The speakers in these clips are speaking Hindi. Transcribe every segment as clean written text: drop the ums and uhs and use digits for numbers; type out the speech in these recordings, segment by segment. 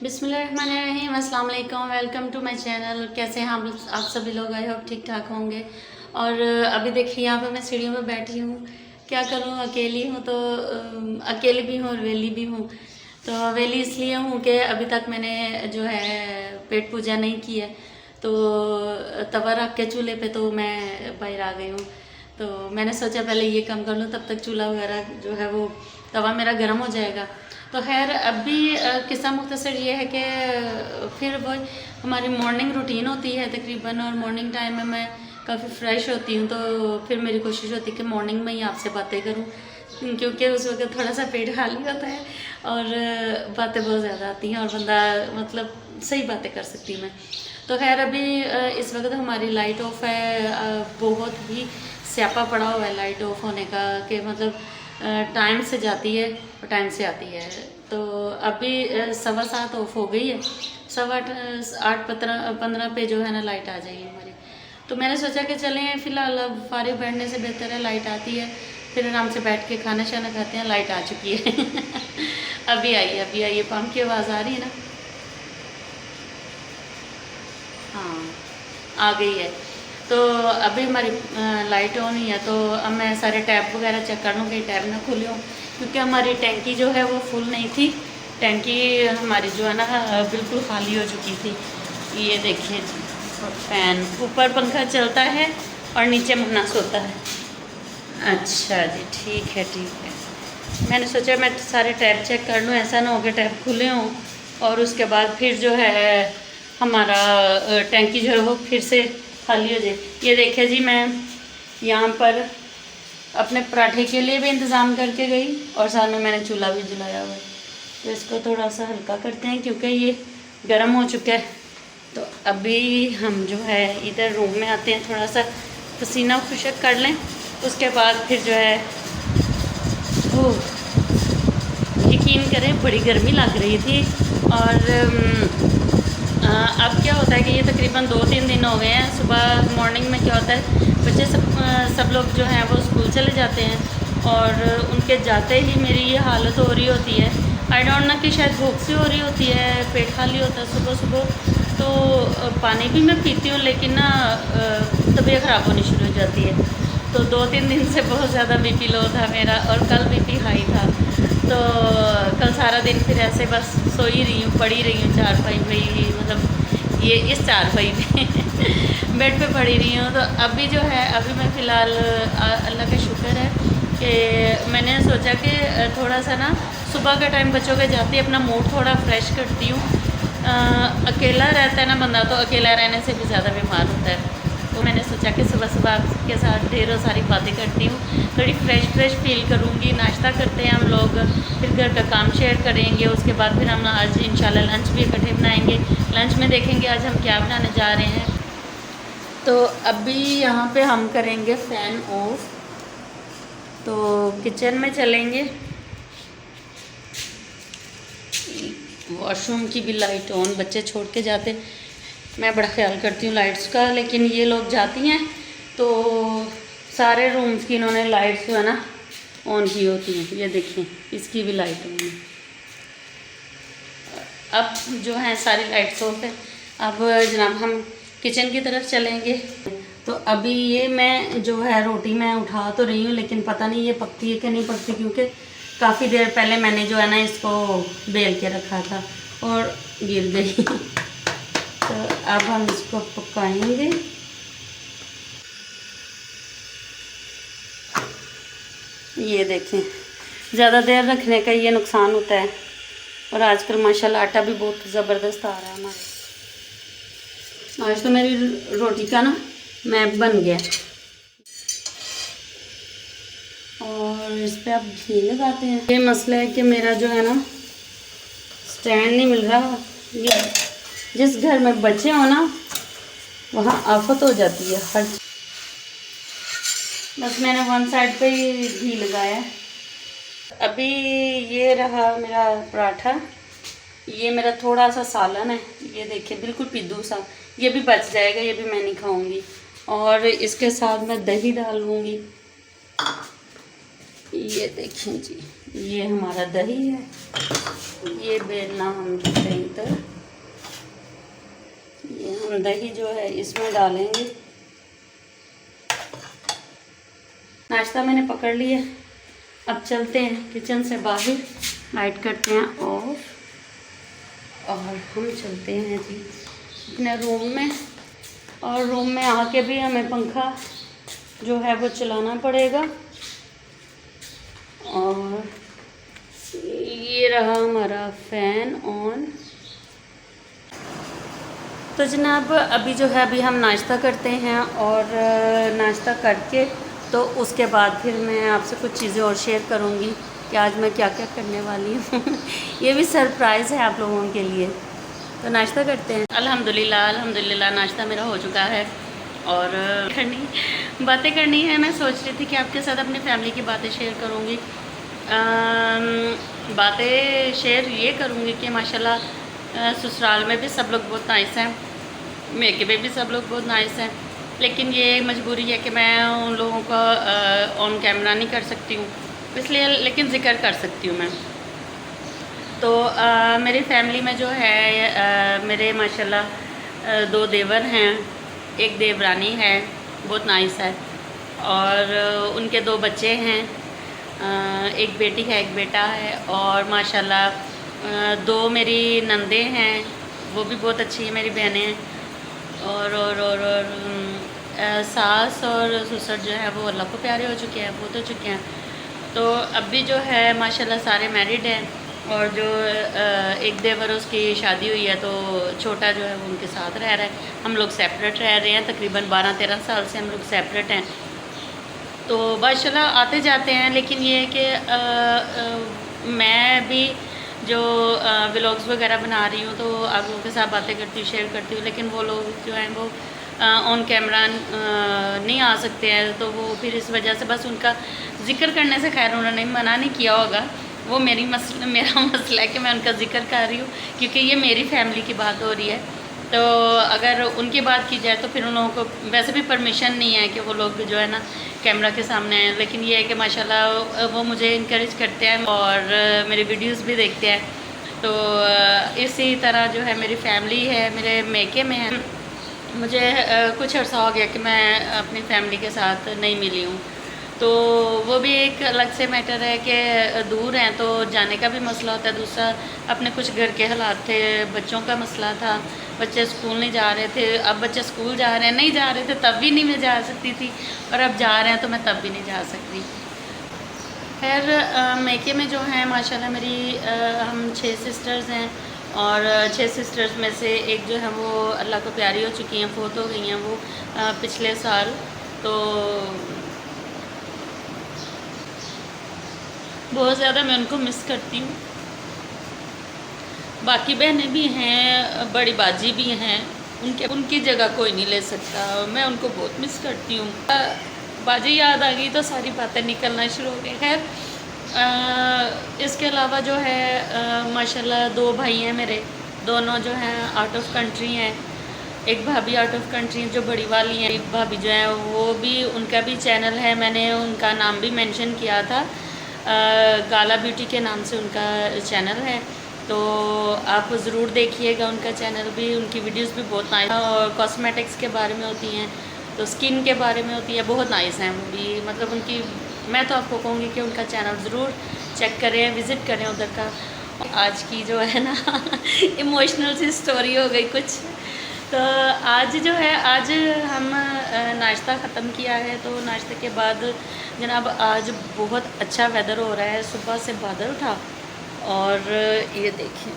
बिस्मिल्लाहिर्रहमानिर्रहीम, अस्सलाम वालेकुम। Welcome to my channel. कैसे हैं आप सभी लोग? आई होप ठीक ठाक होंगे। और अभी देखिए यहाँ पे मैं सीढ़ियों में बैठी हूँ। क्या करूँ, अकेली हूँ तो अकेली भी हूँ और वेली भी हूँ। तो वेली इसलिए हूँ कि अभी तक मैंने जो है पेट पूजा नहीं की है, तो तवा रख के चूल्हे पे तो मैं बाहर आ गई हूँ। तो मैंने सोचा पहले ये काम कर लूँ, तब तक चूल्हा वगैरह जो है वो तवा मेरा गर्म हो जाएगा। तो खैर अभी किस्सा मुख्तसर ये है कि फिर वो हमारी मॉर्निंग रूटीन होती है तकरीबन, और मॉर्निंग टाइम में मैं काफ़ी फ़्रेश होती हूँ। तो फिर मेरी कोशिश होती है कि मॉर्निंग में ही आपसे बातें करूँ, क्योंकि उस वक्त थोड़ा सा पेट खाली होता है और बातें बहुत ज़्यादा आती हैं और बंदा मतलब सही बातें कर सकती हूँ मैं। तो खैर अभी इस वक्त हमारी लाइट ऑफ है। बहुत ही स्यापा पड़ा हुआ है लाइट ऑफ होने का, कि मतलब टाइम से जाती है और टाइम से आती है। तो अभी 7:15 ऑफ हो गई है, 8:15 पे जो है ना लाइट आ जाएगी हमारी। तो मैंने सोचा कि चलें फ़िलहाल, अब फारिग बैठने से बेहतर है लाइट आती है फिर आराम से बैठ के खाना शाना खाते हैं। लाइट आ चुकी है अभी आई है पंप की आवाज़ आ रही है ना? हाँ, आ गई है। तो अभी हमारी लाइट ऑन ही है, तो अब मैं सारे टैप वगैरह चेक कर लूँ कि टैप ना खुले हों, क्योंकि हमारी टैंकी जो है वो फुल नहीं थी। टैंकी हमारी जो है ना बिल्कुल खाली हो चुकी थी। ये देखिए जी, फैन ऊपर पंखा चलता है और नीचे मुन्ना सोता है। अच्छा जी, ठीक है। मैंने सोचा मैं सारे टैप चेक कर लूँ, ऐसा ना हो कि टैप खुले हों और उसके बाद फिर जो है हमारा टैंकी जो है वो फिर से खाली हो जाए। ये देखिए जी, मैं यहाँ पर अपने पराठे के लिए भी इंतज़ाम करके गई और साथ में मैंने चूल्हा भी जलाया हुआ है। तो इसको थोड़ा सा हल्का करते हैं क्योंकि ये गर्म हो चुका है। तो अभी हम जो है इधर रूम में आते हैं, थोड़ा सा पसीना खुशक कर लें, उसके बाद फिर जो है वो यकीन करें बड़ी गर्मी लग रही थी। और अब क्या होता है कि ये तकरीबन 2-3 दिन हो गए हैं। सुबह मॉर्निंग में क्या होता है, बच्चे सब लोग जो हैं वो स्कूल चले जाते हैं और उनके जाते ही मेरी ये हालत हो रही होती है। आई डोंट नो कि शायद भूख से हो रही होती है, पेट खाली होता है सुबह सुबह। तो पानी भी मैं पीती हूँ लेकिन ना तबीयत ख़राब होनी शुरू हो जाती है। तो 2-3 दिन से बहुत ज़्यादा बीपी लो था मेरा, और कल बीपी हाई था। तो कल सारा दिन फिर ऐसे बस सो ही रही हूँ, पड़ी रही हूँ चारपाई पे ही, मतलब ये इस चारपाई पे बेड पे पड़ी रही हूँ। तो अभी जो है अभी मैं फ़िलहाल अल्लाह का शुक्र है कि मैंने सोचा कि थोड़ा सा ना सुबह का टाइम बच्चों के जाते अपना मूड थोड़ा फ्रेश करती हूँ। अकेला रहता है ना बंदा, तो अकेला रहने से भी ज़्यादा बीमार होता है। तो मैंने सोचा कि सुबह सुबह आपके साथ ढेरों सारी बातें करती हूँ, थोड़ी फ्रेश फील करूँगी। नाश्ता करते हैं हम लोग, फिर घर का काम शेयर करेंगे, उसके बाद फिर हम आज इंशाल्लाह लंच भी इकट्ठे बनाएंगे। लंच में देखेंगे आज हम क्या बनाने जा रहे हैं। तो अभी यहाँ पे हम करेंगे फ़ैन ऑफ, तो किचन में चलेंगे। वॉशरूम की भी लाइट ऑन, बच्चे छोड़ के जाते, मैं बड़ा ख्याल करती हूँ लाइट्स का, लेकिन ये लोग जाती हैं तो सारे रूम्स की इन्होंने लाइट्स जो है ना ऑन की होती हैं। ये देखें, इसकी भी लाइट ऑन है। अब जो है सारी लाइट्स ऑफ है। अब जनाब हम किचन की तरफ चलेंगे। तो अभी ये मैं जो है रोटी मैं उठा तो रही हूँ, लेकिन पता नहीं ये पकती है कि नहीं पकती, क्योंकि काफ़ी देर पहले मैंने जो है ना इसको बेल के रखा था और गिर गई तो अब हम इसको पकाएंगे। ये देखें, ज़्यादा देर रखने का ये नुकसान होता है, और आजकल माशाल्लाह आटा भी बहुत ज़बरदस्त आ रहा है हमारे। आज तो मेरी रोटी का ना मैप बन गया, और इस पर आप घी लगाते हैं। ये मसला है कि मेरा जो है ना स्टैंड नहीं मिल रहा। ये जिस घर में बच्चे हो ना वहाँ आफत हो जाती है हर। बस मैंने वन साइड पे ही घी लगाया। अभी ये रहा मेरा पराठा, ये मेरा थोड़ा सा सालन है, ये देखिए बिल्कुल पिद्दू सा, ये भी बच जाएगा, ये भी मैं नहीं खाऊंगी। और इसके साथ मैं दही डाल लूँगी। ये देखें जी, ये हमारा दही है, ये बेलना हम रखते हैं इधर। ये हम दही जो है इसमें डालेंगे। नाश्ता मैंने पकड़ लिया, अब चलते हैं किचन से बाहर, लाइट करते हैं ऑफ और हम चलते हैं जी अपने रूम में। और रूम में आके भी हमें पंखा जो है वो चलाना पड़ेगा। और ये रहा हमारा फ़ैन ऑन। तो जनाब अभी जो है अभी हम नाश्ता करते हैं और नाश्ता करके तो उसके बाद फिर मैं आपसे कुछ चीज़ें और शेयर करूँगी कि आज मैं क्या क्या करने वाली हूँ। ये भी सरप्राइज़ है आप लोगों के लिए। तो नाश्ता करते हैं। अल्हम्दुलिल्लाह नाश्ता मेरा हो चुका है और बातें करनी है। मैं सोच रही थी कि आपके साथ अपनी फैमिली की बातें शेयर करूँगी। बातें शेयर ये करूँगी कि माशाल्लाह ससुराल में भी सब लोग बहुत नाइस हैं, मेके में भी सब लोग बहुत नाइस हैं, लेकिन ये मजबूरी है कि मैं उन लोगों का ऑन कैमरा नहीं कर सकती हूँ, इसलिए लेकिन ज़िक्र कर सकती हूँ मैं। तो मेरी फैमिली में जो है मेरे माशाल्लाह 2 देवर हैं, एक देवरानी है बहुत नाइस है, और उनके 2 बच्चे हैं, एक बेटी है एक बेटा है, और माशाल्लाह 2 मेरी नंदे हैं, वो भी बहुत अच्छी है मेरी बहनें हैं, और सास और ससुर जो है वो अल्लाह को प्यारे हो चुके हैं, बहुत हो चुके हैं। तो अब भी जो है माशाल्लाह सारे मैरिड हैं, और जो एक देवर उसकी शादी हुई है, तो छोटा जो है वो उनके साथ रह रहा है। हम लोग सेपरेट रह रहे हैं, तकरीबन 12-13 साल से हम लोग सेपरेट हैं। तो माशाल्लाह आते जाते हैं, लेकिन ये है कि मैं भी जो व्लॉग्स वगैरह बना रही हूँ तो आप लोगों के साथ बातें करती हूँ, शेयर करती हूँ, लेकिन वो लोग जो हैं वो ऑन कैमरा नहीं आ सकते हैं। तो वो फिर इस वजह से बस उनका ज़िक्र करने से खैर उन्होंने मना नहीं किया होगा, वो मेरा मसला है कि मैं उनका ज़िक्र कर रही हूँ, क्योंकि ये मेरी फैमिली की बात हो रही है। तो अगर उनकी बात की जाए तो फिर उन लोगों को वैसे भी परमिशन नहीं है कि वो लोग जो है ना कैमरा के सामने आए, लेकिन ये है कि माशाल्लाह वो मुझे इनकरेज करते हैं और मेरी वीडियोस भी देखते हैं। तो इसी तरह जो है मेरी फैमिली है, मेरे मेके में है। मुझे कुछ अर्सा हो गया कि मैं अपनी फैमिली के साथ नहीं मिली हूँ, तो वो भी एक अलग से मैटर है कि दूर हैं तो जाने का भी मसला होता है। दूसरा अपने कुछ घर के हालात थे, बच्चों का मसला था, बच्चे स्कूल नहीं जा रहे थे। अब बच्चे स्कूल जा रहे हैं, नहीं जा रहे थे तब भी नहीं मैं जा सकती थी, और अब जा रहे हैं तो मैं तब भी नहीं जा सकती। खैर मेके में जो है माशाल्लाह मेरी हम 6 सिस्टर्स हैं, और 6 सिस्टर्स में से एक जो है वो अल्लाह को प्यारी हो चुकी हैं, फोत हो गई हैं वो पिछले साल। तो बहुत ज़्यादा मैं उनको मिस करती हूँ। बाकी बहनें भी हैं, बड़ी बाजी भी हैं, उनकी जगह कोई नहीं ले सकता। मैं उनको बहुत मिस करती हूँ। बाजी याद आ गई तो सारी बातें निकलना शुरू हो गई। खैर इसके अलावा जो है माशाल्लाह 2 भाई हैं मेरे, दोनों जो हैं आउट ऑफ कंट्री हैं। एक भाभी आउट ऑफ कंट्री जो बड़ी वाली हैं, एक भाभी जो है वो भी, उनका भी चैनल है, मैंने उनका नाम भी मेंशन किया था, गाला ब्यूटी के नाम से उनका चैनल है। तो आप ज़रूर देखिएगा उनका चैनल भी, उनकी वीडियोस भी बहुत नाइस और कॉस्मेटिक्स के बारे में होती हैं, तो स्किन के बारे में होती है, बहुत नाइस हैं वो भी। मतलब उनकी, मैं तो आपको कहूँगी कि उनका चैनल ज़रूर चेक करें, विज़िट करें उधर का। आज की जो है ना इमोशनल सी स्टोरी हो गई कुछ। तो आज जो है, आज हम नाश्ता ख़त्म किया है, तो नाश्ते के बाद जनाब आज बहुत अच्छा वेदर हो रहा है, सुबह से बादल था, और ये देखिए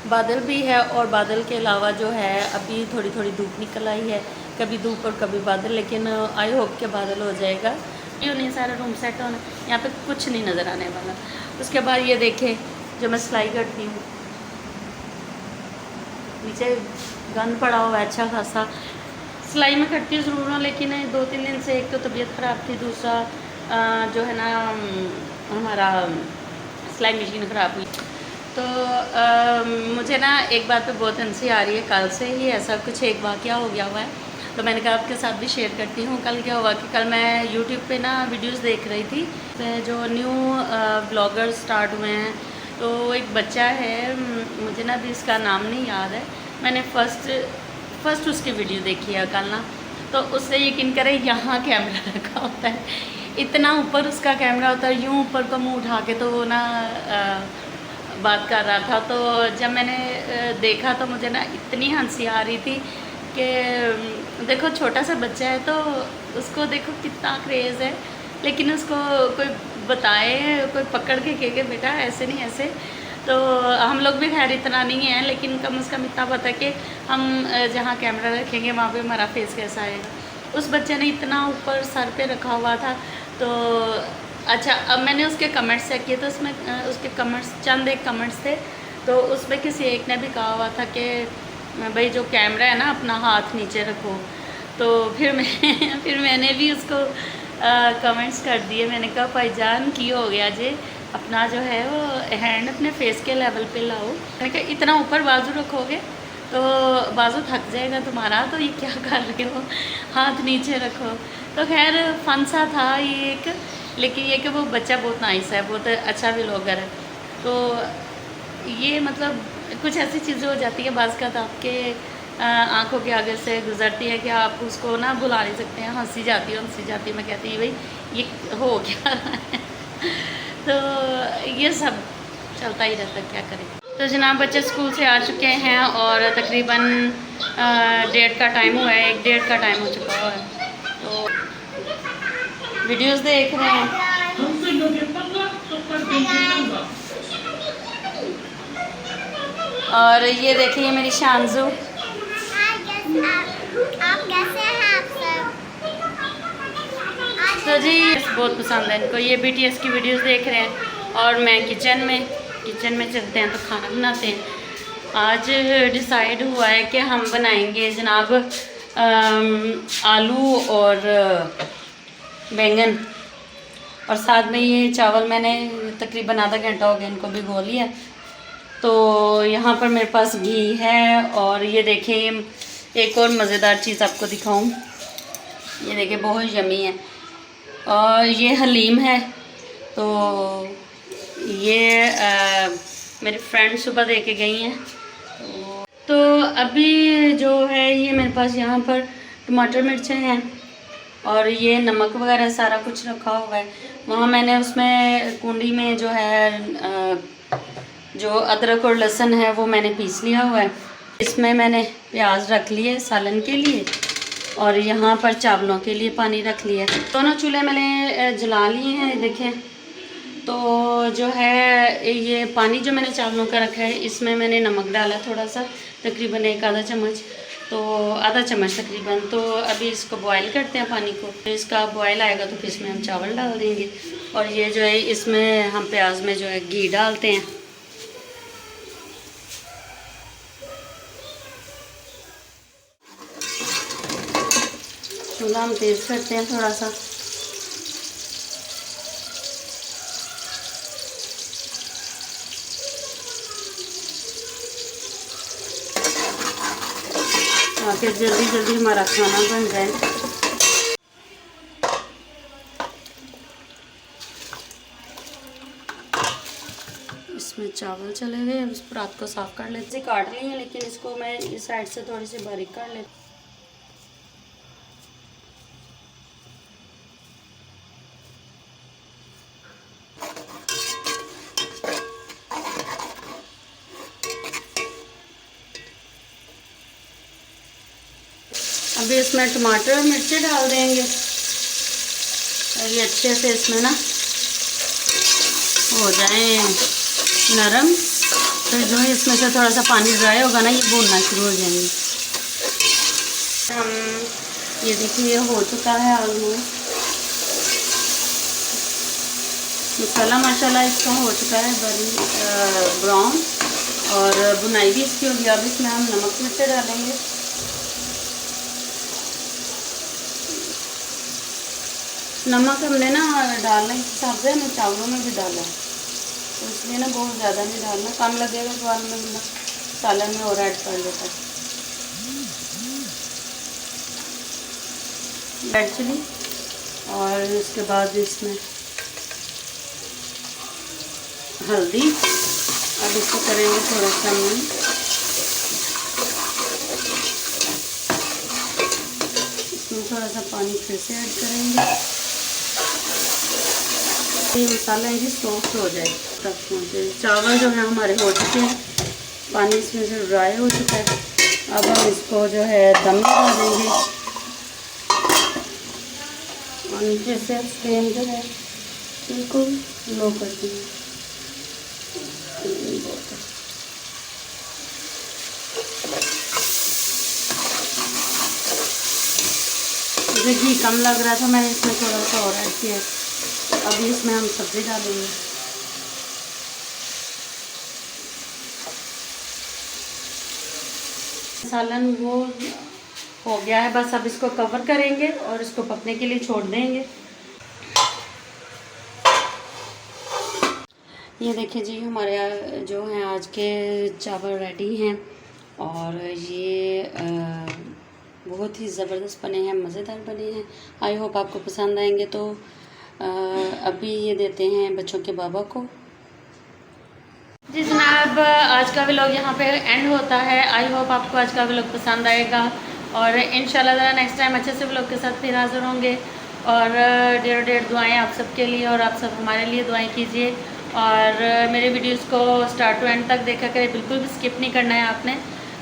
बादल भी है, और बादल के अलावा जो है अभी थोड़ी थोड़ी धूप निकल आई है, कभी धूप और कभी बादल, लेकिन आई होप के बादल हो जाएगा। क्यों नहीं, सारा रूम सेट होना, यहाँ पे कुछ नहीं नज़र आने वाला। उसके बाद ये देखें जो मैं सिलाई करती हूँ, नीचे गंद पड़ा हुआ है अच्छा खासा। सिलाई में करती हूँ ज़रूर हूँ, लेकिन 2-3 दिन से एक तो तबीयत ख़राब थी, दूसरा जो है ना हमारा सिलाई मशीन ख़राब हुई। तो मुझे ना एक बात पे बहुत हंसी आ रही है, कल से ही ऐसा कुछ एक वाक़या हो गया हुआ है। तो मैंने कहा आपके साथ भी शेयर करती हूँ। कल क्या हुआ कि कल मैं यूट्यूब पे ना वीडियोस देख रही थी, जो न्यू ब्लॉगर स्टार्ट हुए हैं। तो एक बच्चा है, मुझे ना अभी इसका नाम नहीं याद है, मैंने फर्स्ट उसकी वीडियो देखी है कल ना। तो उससे यकीन करें यहाँ कैमरा रखा होता है, इतना ऊपर उसका कैमरा होता है, यूँ ऊपर को मुँह उठा के तो वो ना बात कर रहा था। तो जब मैंने देखा तो मुझे ना इतनी हंसी आ रही थी कि देखो छोटा सा बच्चा है तो उसको देखो कितना क्रेज़ है, लेकिन उसको कोई बताए, कोई पकड़ के कहे बेटा ऐसे नहीं ऐसे। तो हम लोग भी खैर इतना नहीं है, लेकिन कम से कम इतना पता है कि हम जहाँ कैमरा रखेंगे वहाँ पे हमारा फेस कैसा आएगा। उस बच्चे ने इतना ऊपर सर पे रखा हुआ था। तो अच्छा, अब मैंने उसके कमेंट्स चेक किए तो उसमें उसके कमेंट्स, चंद एक कमेंट्स थे, तो उसमें किसी एक ने भी कहा हुआ था कि भाई जो कैमरा है ना अपना हाथ नीचे रखो। तो फिर मैंने भी उसको कमेंट्स कर दिए। मैंने कहा भाईजान की हो गया जे, अपना जो है वो हैंड अपने फेस के लेवल पे लाओ। मैंने कहा इतना ऊपर बाजू रखोगे तो बाजू थक जाएगा तुम्हारा, तो ये क्या कर रहे हो, हाथ नीचे रखो। तो खैर फन सा था ये एक, लेकिन ये कि वो बच्चा बहुत नाइस है, बहुत अच्छा व्लॉगर है। तो ये मतलब कुछ ऐसी चीज़ें हो जाती है बाज़ का आपके आंखों के आगे से गुजरती है कि आप उसको ना भुला नहीं सकते हैं। हंसी जाती है, मैं कहती हूँ भाई ये हो क्या रहा है। तो ये सब चलता ही रहता है, क्या करें। तो जनाब बच्चे स्कूल से आ चुके हैं और तकरीबन 1:30 का टाइम हुआ है, 1:30 का टाइम हो चुका है। तो वीडियोस देख रहे हैं। और ये देखिए मेरी शांजू। आप कैसे हैं आप सब? तो जी बहुत पसंद है इनको, ये BTS की वीडियोस देख रहे हैं। और मैं किचन में चलते हैं तो खाना बनाते हैं। आज डिसाइड हुआ है कि हम बनाएंगे जनाब आलू और बैंगन, और साथ में ये चावल मैंने तकरीबन आधा घंटा हो गया इनको भिगो लिया। तो यहाँ पर मेरे पास घी है, और ये देखें एक और मज़ेदार चीज़ आपको दिखाऊं, ये देखिए बहुत यमी है। और ये हलीम है। तो ये मेरी फ्रेंड सुबह दे के गई हैं। तो अभी जो है ये मेरे पास यहाँ पर टमाटर मिर्चें हैं, और ये नमक वगैरह सारा कुछ रखा हुआ है। वहाँ मैंने उसमें कुंडी में जो है जो अदरक और लहसुन है वो मैंने पीस लिया हुआ है। इसमें मैंने प्याज रख लिए सालन के लिए, और यहाँ पर चावलों के लिए पानी रख लिया है। दोनों चूल्हे मैंने जला लिए हैं देखें। तो जो है ये पानी जो मैंने चावलों का रखा है इसमें मैंने नमक डाला थोड़ा सा, तकरीबन एक आधा चम्मच, तो आधा चम्मच तकरीबन। तो अभी इसको बॉयल करते हैं पानी को। तो इसका बॉयल आएगा तो फिर इसमें हम चावल डाल देंगे, और ये जो है इसमें हम प्याज में जो है घी डालते हैं। चूल्हा हम तेज़ करते हैं थोड़ा सा। ताकि जल्दी जल्दी हमारा खाना बन जाए। इसमें चावल चले गए, अब इस परात को साफ़ कर लेते। काट लिए हैं, लेकिन इसको मैं इस साइड से थोड़ी सी बारीक कर लेती। अभी इसमें टमाटर और मिर्ची डाल देंगे, और ये अच्छे से इसमें ना हो जाए नरम। तो जो है इसमें से थोड़ा सा पानी ड्राई होगा ना, ये भूनना शुरू हो जाएंगे। हम ये देखिए हो चुका है ऑलमोस्ट। मसाला माशाल्लाह इसका हो चुका है ब्राउन, और बुनाई भी इसकी होगी। अब इसमें हम नमक मिर्च डालेंगे। नमक हमने ना डालने के हिसाब से हमें चावलों में भी डाला है, तो इसलिए ना बहुत ज़्यादा नहीं डालना, कम लगेगा तो बाद में सालन में और ऐड कर लेता है। रेड चिली, और उसके बाद इसमें हल्दी। अब इसको करेंगे थोड़ा सा मिक्स। इसमें थोड़ा सा पानी फिर से ऐड करेंगे। ये मसाला है सॉफ्ट हो जाए तब पहुँचे। चावल जो है हमारे हो चुके हैं, पानी इसमें से ड्राई हो चुका है। अब हम इसको जो है दम लगा देंगे और नीचे से फ्लेम जो है बिल्कुल लो कर देंगे। मुझे घी कम लग रहा था, मैंने इसमें थोड़ा सा और ऐड किया। अभी इसमें हम सब्ज़ी डालेंगे। सालन वो हो गया है, बस अब इसको कवर करेंगे और इसको पकने के लिए छोड़ देंगे। ये देखिए जी, हमारे जो हैं आज के चावल रेडी हैं और ये बहुत ही ज़बरदस्त बने हैं, मज़ेदार बने हैं। आई होप आपको पसंद आएंगे। तो अभी ये देते हैं बच्चों के बाबा को। जी जनाब, आज का व्लॉग यहाँ पे एंड होता है। आई होप आपको आज का व्लॉग पसंद आएगा और इंशाल्लाह नेक्स्ट टाइम अच्छे से व्लॉग के साथ फिर हाज़िर होंगे। और ढेर दुआएं आप सबके लिए और आप सब हमारे लिए दुआएं कीजिए। और मेरे वीडियोस को स्टार्ट टू एंड तक देखा करें, बिल्कुल भी स्किप नहीं करना है आपने।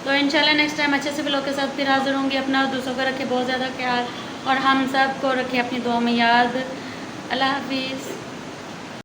तो इंशाल्लाह नेक्स्ट टाइम अच्छे से व्लॉग के साथ फिर हाज़िर होंगे। अपना और दूसरों का रखें बहुत ज़्यादा ख्याल और हम सब को रखें अपनी दुआ में याद। अल्लाह हाफिज़।